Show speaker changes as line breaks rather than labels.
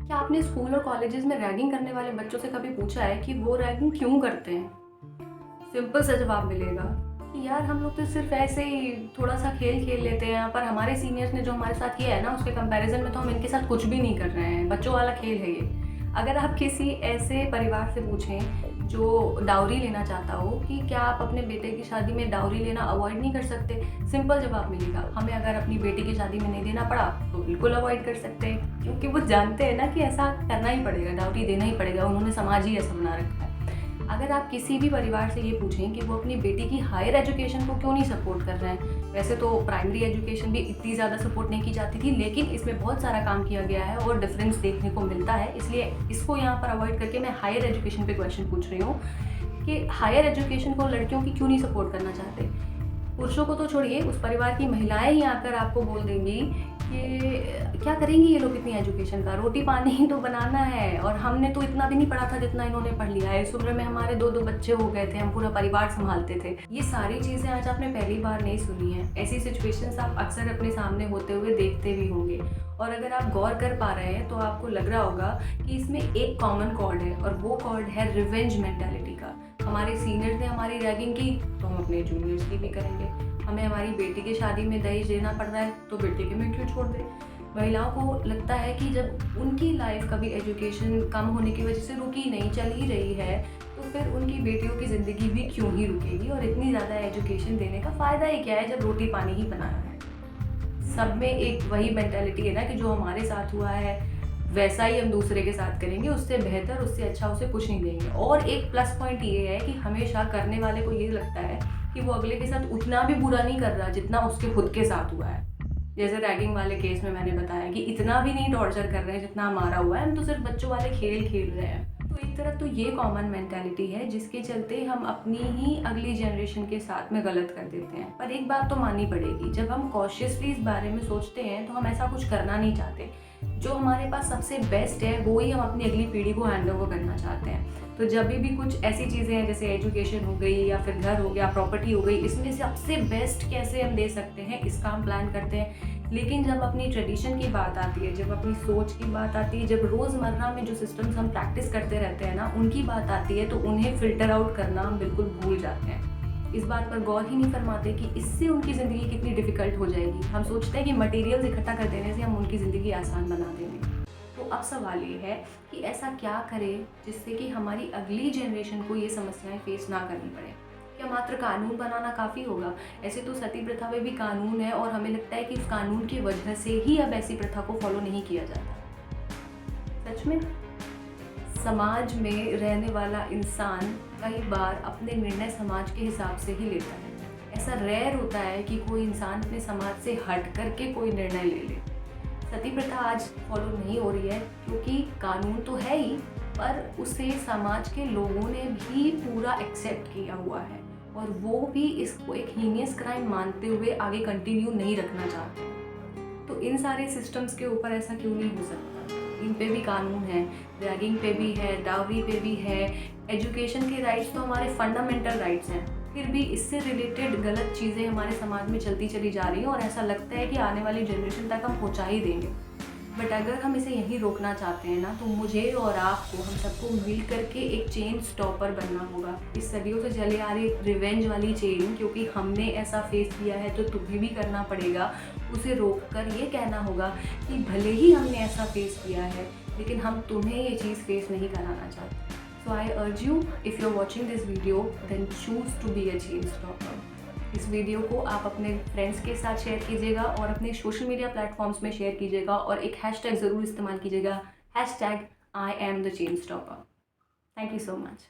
क्या आपने स्कूल और कॉलेजेस में रैगिंग करने वाले बच्चों से कभी पूछा है कि वो रैगिंग क्यों करते हैं? सिंपल सा जवाब मिलेगा कि यार हम लोग तो सिर्फ ऐसे ही थोड़ा सा खेल खेल लेते हैं, पर हमारे सीनियर्स ने जो हमारे साथ किया है ना, उसके कंपैरिजन में तो हम इनके साथ कुछ भी नहीं कर रहे हैं, बच्चों वाला खेल है ये। अगर आप किसी ऐसे परिवार से पूछें जो डाउरी लेना चाहता हो कि क्या आप अपने बेटे की शादी में डाउरी लेना अवॉइड नहीं कर सकते, सिंपल जवाब मिलेगा, हमें अगर अपनी बेटी की शादी में नहीं देना पड़ा तो बिल्कुल अवॉइड कर सकते हैं, क्योंकि वो जानते हैं ना कि ऐसा करना ही पड़ेगा, डाउरी देना ही पड़ेगा, उन्होंने समाज ही ऐसा बना रखा है। अगर आप किसी भी परिवार से ये पूछें कि वो अपनी बेटी की हायर एजुकेशन को क्यों नहीं सपोर्ट कर रहे हैं, वैसे तो प्राइमरी एजुकेशन भी इतनी ज़्यादा सपोर्ट नहीं की जाती थी, लेकिन इसमें बहुत सारा काम किया गया है और डिफरेंस देखने को मिलता है, इसलिए इसको यहाँ पर अवॉइड करके मैं हायर एजुकेशन पे क्वेश्चन पूछ रही हूँ कि हायर एजुकेशन को लड़कियों की क्यों नहीं सपोर्ट करना चाहते। पुरुषों को तो छोड़िए, उस परिवार की महिलाएं ही आकर आपको बोल देंगी कि क्या करेंगी ये लोग इतनी एजुकेशन का, रोटी पानी ही तो बनाना है, और हमने तो इतना भी नहीं पढ़ा था जितना इन्होंने पढ़ लिया है, इस उम्र में हमारे दो दो बच्चे हो गए थे, हम पूरा परिवार संभालते थे। ये सारी चीज़ें आज आपने पहली बार नहीं सुनी है, ऐसी सिचुएशंस आप अक्सर अपने सामने होते हुए देखते भी होंगे, और अगर आप गौर कर पा रहे हैं तो आपको लग रहा होगा कि इसमें एक कॉमन कॉर्ड है, और वो कॉर्ड है रिवेंज मेंटालिटी का। हमारे सीनियर्स ने हमारी रैगिंग की तो हम अपने जूनियर्स की भी करेंगे, हमें हमारी बेटी की शादी में दहेज देना पड़ रहा है तो बेटे के में क्यों छोड़ दें। महिलाओं को लगता है कि जब उनकी लाइफ कभी एजुकेशन कम होने की वजह से रुकी नहीं, चल ही रही है, तो फिर उनकी बेटियों की ज़िंदगी भी क्यों ही रुकेगी, और इतनी ज़्यादा एजुकेशन देने का फ़ायदा ही क्या है जब रोटी पानी ही बनाना है। सब में एक वही मेंटालिटी है ना कि जो हमारे साथ हुआ है वैसा ही हम दूसरे के साथ करेंगे, उससे बेहतर उससे अच्छा उसे कुछ नहीं देंगे। और एक प्लस पॉइंट ये है कि हमेशा करने वाले को ये लगता है कि वो अगले के साथ उतना भी बुरा नहीं कर रहा जितना उसके खुद के साथ हुआ है। जैसे रैगिंग वाले केस में मैंने बताया कि इतना भी नहीं टॉर्चर कर रहे हैं जितना हमारा हुआ है, हम तो सिर्फ बच्चों वाले खेल खेल रहे हैं। तो एक तरफ तो ये कॉमन मेंटालिटी है जिसके चलते हम अपनी ही अगली जनरेशन के साथ में गलत कर देते हैं। पर एक बात तो माननी पड़ेगी, जब हम कॉशियसली इस बारे में सोचते हैं तो हम ऐसा कुछ करना नहीं चाहते। जो हमारे पास सबसे बेस्ट है वो ही हम अपनी अगली पीढ़ी को हैंड ओवर करना चाहते हैं। तो जब भी कुछ ऐसी चीज़ें हैं जैसे एजुकेशन हो गई या फिर घर हो गया, प्रॉपर्टी हो गई, इसमें से सबसे बेस्ट कैसे हम दे सकते हैं इसका हम प्लान करते हैं। लेकिन जब अपनी ट्रेडिशन की बात आती है, जब अपनी सोच की बात आती है, जब रोज़मर्रा में जो सिस्टम्स हम प्रैक्टिस करते रहते हैं ना, उनकी बात आती है तो उन्हें फ़िल्टर आउट करना हम बिल्कुल भूल जाते हैं। इस बात पर गौर ही नहीं फरमाते कि इससे उनकी ज़िंदगी कितनी डिफ़िकल्ट हो जाएगी। हम सोचते हैं कि मटेरियल्स इकट्ठा कर देने से हम उनकी ज़िंदगी आसान बना देंगे। तो अब सवाल ये है कि ऐसा क्या करें जिससे कि हमारी अगली जनरेशन को ये समस्याएं फेस ना करनी पड़े। क्या मात्र कानून बनाना काफ़ी होगा? ऐसे तो सती प्रथा में भी कानून है, और हमें लगता है कि इस कानून की वजह से ही अब ऐसी प्रथा को फॉलो नहीं किया जाता। सच में समाज में रहने वाला इंसान कई बार अपने निर्णय समाज के हिसाब से ही लेता है। ऐसा रेयर होता है कि कोई इंसान अपने समाज से हट करके कोई निर्णय ले ले। सती प्रथा आज फॉलो नहीं हो रही है क्योंकि कानून तो है ही, पर उसे समाज के लोगों ने भी पूरा एक्सेप्ट किया हुआ है, और वो भी इसको एक हीनियस क्राइम मानते हुए आगे कंटिन्यू नहीं रखना चाहते। तो इन सारे सिस्टम्स के ऊपर ऐसा क्यों नहीं हो सकता? इन पे भी कानून है, रैगिंग पे भी है, डाउरी पे भी है, एजुकेशन के राइट्स तो हमारे फंडामेंटल राइट्स हैं, फिर भी इससे रिलेटेड गलत चीज़ें हमारे समाज में चलती चली जा रही हैं, और ऐसा लगता है कि आने वाली जनरेशन तक हम पहुँचा ही देंगे। बट अगर हम इसे यहीं रोकना चाहते हैं ना, तो मुझे और आपको, हम सबको मिल करके एक चेन स्टॉपर बनना होगा। इस सदियों से चले आ रही रिवेंज वाली चेन, क्योंकि हमने ऐसा फेस किया है तो तुम्हें भी करना पड़ेगा। उसे रोक कर ये कहना होगा कि भले ही हमने ऐसा फेस किया है, लेकिन हम तुम्हें ये चीज़ फेस नहीं कराना चाहते। So I urge you, if you're watching this video, then choose to be a change stopper. इस वीडियो को आप अपने फ्रेंड्स के साथ शेयर कीजिएगा और अपने सोशल मीडिया प्लेटफॉर्म्स में शेयर कीजिएगा, और एक हैशटैग ज़रूर इस्तेमाल कीजिएगा, #I am the change stopper. Thank you so much.